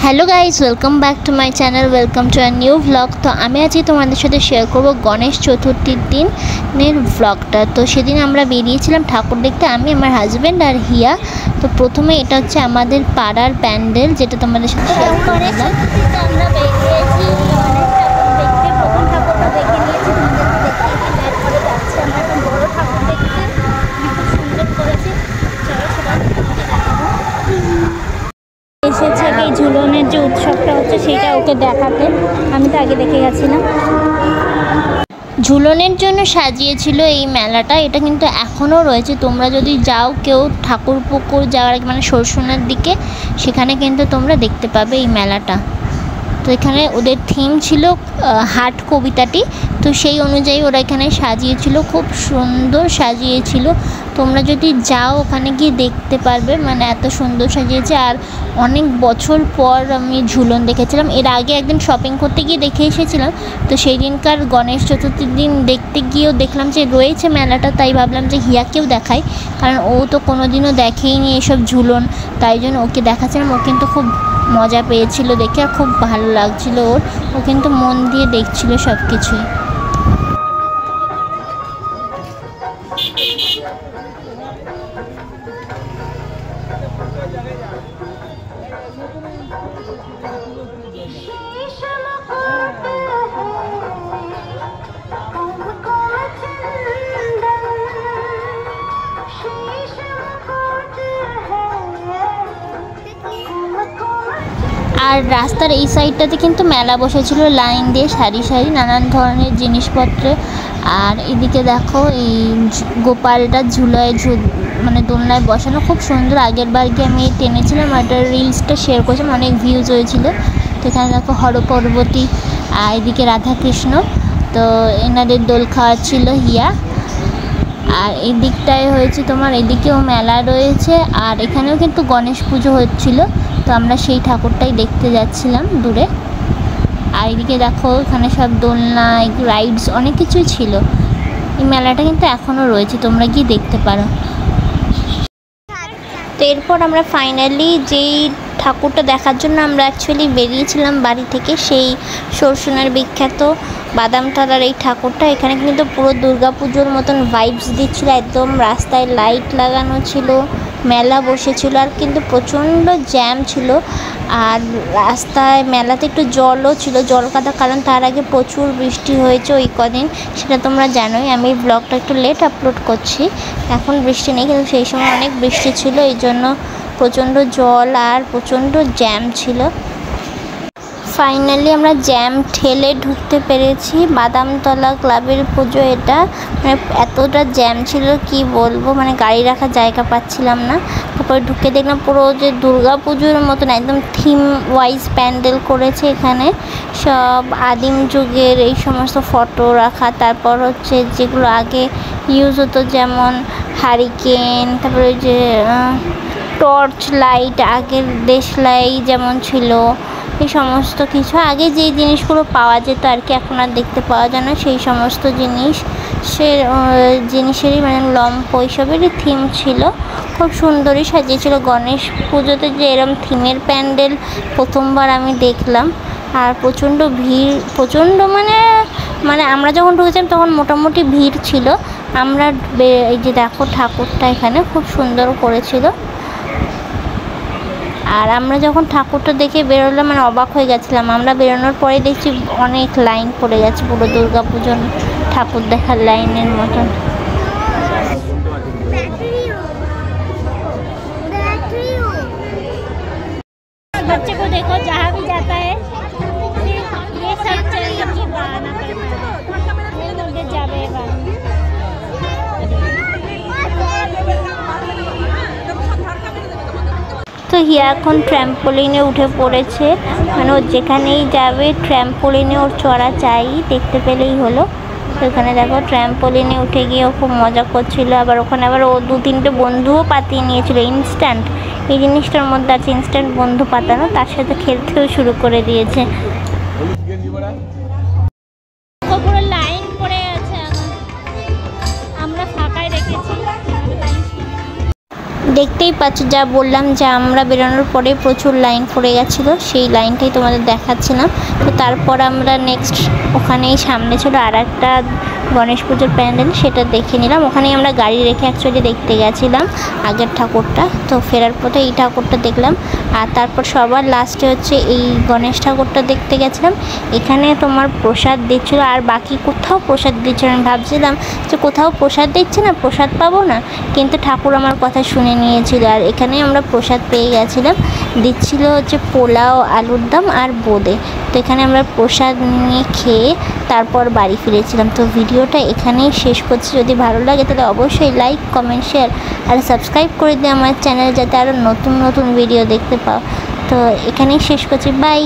Hello guys, welcome back to my channel, welcome to a new vlog. তো আমি আজকে তোমাদের সাথে শেয়ার করব গণেশ চতুর্থীর দিনের ভ্লগটা। তো সেদিন আমরা বেরিয়েছিলাম ঠাকুর দেখতে, আমি, আমার হাজব্যান্ড আর হিয়া। তো প্রথমে এটা হচ্ছে আমাদের পাড়ার প্যান্ডেল, যেটা তোমাদের সাথে শেয়ার করলাম। আমরা বেরিয়েছি প্রথম ঠাকুরটা দেখে নিয়েছি, তারপরে যাচ্ছি আমরা একটা বড় ঠাকুর দেখতে, সুন্দর করেছি। চলো সেটা দেখাবো। এসেছে এই ঝুলনের যে উৎসবটা হচ্ছে সেটা ওকে দেখাতে, আমি তো আগে দেখে গেছিলাম। ঝুলনের জন্য সাজিয়েছিল এই মেলাটা, এটা কিন্তু এখনও রয়েছে। তোমরা যদি যাও কেউ ঠাকুরপুকুর যাওয়ার মানে সরসুনার দিকে, সেখানে কিন্তু তোমরা দেখতে পাবে এই মেলাটা। তো এখানে ওদের থিম ছিল হাট কবিতাটি, তো সেই অনুযায়ী ওরা এখানে সাজিয়েছিল, খুব সুন্দর সাজিয়েছিল। তোমরা যদি যাও ওখানে গিয়ে দেখতে পারবে, মানে এত সুন্দর সাজিয়েছে। আর অনেক বছর পর আমি ঝুলন দেখেছিলাম, এর আগে একদিন শপিং করতে গিয়ে দেখে এসেছিলাম। তো সেই দিনকার গণেশ চতুর্থীর দিন দেখতে গিয়েও দেখলাম যে রয়েছে মেলাটা, তাই ভাবলাম যে হিয়াকেও দেখাই, কারণ ও তো কোনোদিনও দেখেইনি এসব ঝুলন, তাই জন্য ওকে দেখাচ্ছিলাম। ও কিন্তু খুব মজা পেয়েছিল দেখে, আর খুব ভালো লাগছিল ওর, ও কিন্তু মন দিয়ে দেখছিল সব কিছুই। আর রাস্তার এই সাইডটাতে কিন্তু মেলা বসেছিল লাইন দিয়ে, সারি সারি নানান ধরনের জিনিসপত্র। আর এদিকে দেখো এই গোপালটা ঝুলায় মানে দোলনায় বসানো, খুব সুন্দর। আগের বার গিয়ে আমি টেনেছিলাম, আর এটার রিলসটা শেয়ার করেছিলাম, অনেক ভিউজ হয়েছিল। তো এখানে দেখো হরপর্বতী, আর এদিকে রাধাকৃষ্ণ, তো এনাদের দোল খাওয়াচ্ছিল হিয়া। আর এই দিকটায় হয়েছে তোমার, এদিকেও মেলা রয়েছে, আর এখানেও কিন্তু গণেশ পুজো হচ্ছিল। তো আমরা সেই ঠাকুরটাই দেখতে যাচ্ছিলাম দূরে। আর এদিকে দেখো এখানে সব দোলনা, রাইডস, অনেক কিছুই ছিল। এই মেলাটা কিন্তু এখনও রয়েছে, তোমরা গিয়ে দেখতে পারো। তো এরপর আমরা ফাইনালি যেই ঠাকুরটা দেখার জন্য আমরা অ্যাকচুয়ালি বেরিয়েছিলাম বাড়ি থেকে, সেই সরসুনার বিখ্যাত বাদামতলার এই ঠাকুরটা, এখানে কিন্তু পুরো দুর্গাপুজোর মতন ভাইবস দিচ্ছিল, একদম রাস্তায় লাইট লাগানো ছিল, মেলা বসেছিল, আর কিন্তু প্রচণ্ড জ্যাম ছিল। আর রাস্তায় মেলাতে একটু জলও ছিল, জল কাদা, কারণ তার আগে প্রচুর বৃষ্টি হয়েছে ওই কদিন, সেটা তোমরা জানোই। আমি ব্লগটা একটু লেট আপলোড করছি, এখন বৃষ্টি নেই, কিন্তু সেই সময় অনেক বৃষ্টি ছিল, এই জন্য প্রচণ্ড জল আর প্রচণ্ড জ্যাম ছিল। ফাইনালি আমরা জ্যাম ঠেলে ঢুকতে পেরেছি। বাদামতলা ক্লাবের পুজো এটা, মানে এতটা জ্যাম ছিল কি বলবো, মানে গাড়ি রাখার জায়গা পাচ্ছিলাম না। তারপরে ঢুকে দেখলাম পুরো যে দুর্গা পুজোর মতন একদম থিম ওয়াইজ প্যান্ডেল করেছে, এখানে সব আদিম যুগের এই সমস্ত ফটো রাখা, তারপর হচ্ছে যেগুলো আগে ইউজ হতো, যেমন হারিকেন, তারপরে ওই যে টর্চ লাইট, আগের দেশলাই যেমন ছিল, এই সমস্ত কিছু আগে যেই জিনিসগুলো পাওয়া যেত আর কি, এখন আর দেখতে পাওয়া যায় না, সেই সমস্ত জিনিসেরই মানে লম্প ওইসবেরই থিম ছিল। খুব সুন্দরই সাজিয়েছিল। গণেশ পুজোতে যে এরম থিমের প্যান্ডেল প্রথমবার আমি দেখলাম। আর প্রচণ্ড ভিড়, প্রচণ্ড মানে আমরা যখন ঢুকেছিলাম তখন মোটামুটি ভিড় ছিল। আমরা এই যে দেখো ঠাকুরটা এখানে খুব সুন্দর করেছিল। আর আমরা যখন ঠাকুরটা দেখে বেরোলাম, মানে অবাক হয়ে গেছিলাম। আমরা বেরোনোর পরে দেখছি অনেক লাইন পড়ে গেছে, পুরো দুর্গা পুজোর ঠাকুর দেখার লাইনের মতন। बच्चे को देखो जहाँ भी जाता है ये सब चाहिए कि बहाना करके जावे। তো হিয়া এখন ট্র্যাম্পোলিনে উঠে পড়েছে, মানে ও যেখানেই যাবে ট্র্যাম্পোলিনে ওর চড়া চাই, দেখতে পেলেই হলো। তো ওখানে দেখো ট্র্যাম্পোলিনে উঠে গিয়ে ও খুব মজা করছিল। আবার ওখানে আবার ও 2-3টে বন্ধুও পাতিয়ে নিয়েছিল। ইনস্ট্যান্ট এই জিনিসটার মধ্যে আছে, ইনস্ট্যান্ট বন্ধু পাতানো, তার সাথে খেলতেও শুরু করে দিয়েছে। পুরো লাইন পড়ে আছে, আমরা ফাঁকায় রেখেছি। দেখতেই পাচ্ছ যা বললাম যে আমরা বেরোনোর পরে প্রচুর লাইন পড়ে গেছিলো, সেই লাইনটাই তোমাদের দেখাচ্ছিলাম। তো তারপর আমরা নেক্সট ওখানেই সামনে ছিল আর একটা গণেশ পুজোর প্যান্ডেল, সেটা দেখে নিলাম। ওখানেই আমরা গাড়ি রেখে অ্যাকচুয়ালি দেখতে গেছিলাম আগের ঠাকুরটা। তো ফেরার পথে এই ঠাকুরটা দেখলাম। আর তারপর সবার লাস্টে হচ্ছে এই গণেশ ঠাকুরটা দেখতে গেছিলাম। এখানে তোমার প্রসাদ দিচ্ছিলো, আর বাকি কোথাও প্রসাদ দিচ্ছিল না। আমি ভাবছিলাম যে কোথাও প্রসাদ দিচ্ছে না, প্রসাদ পাবো না, কিন্তু ঠাকুর আমার কথা শুনে নিয়েছিল। আর এখানে আমরা প্রসাদ পেয়ে গেছিলাম। দিচ্ছিল হচ্ছে পোলাও, আলুর দম আর বোঁদে। তো এখানে আমরা প্রসাদ নিয়ে খেয়ে তারপর বাড়ি ফিরেছিলাম। তো ভিডিওটা এখানেই শেষ করছি। যদি ভালো লাগে তাহলে অবশ্যই লাইক, কমেন্ট, শেয়ার আর সাবস্ক্রাইব করে দিও আমার চ্যানেল, যাতে আরও নতুন নতুন ভিডিও দেখতে পাও। তো এখানেই শেষ করছি, বাই।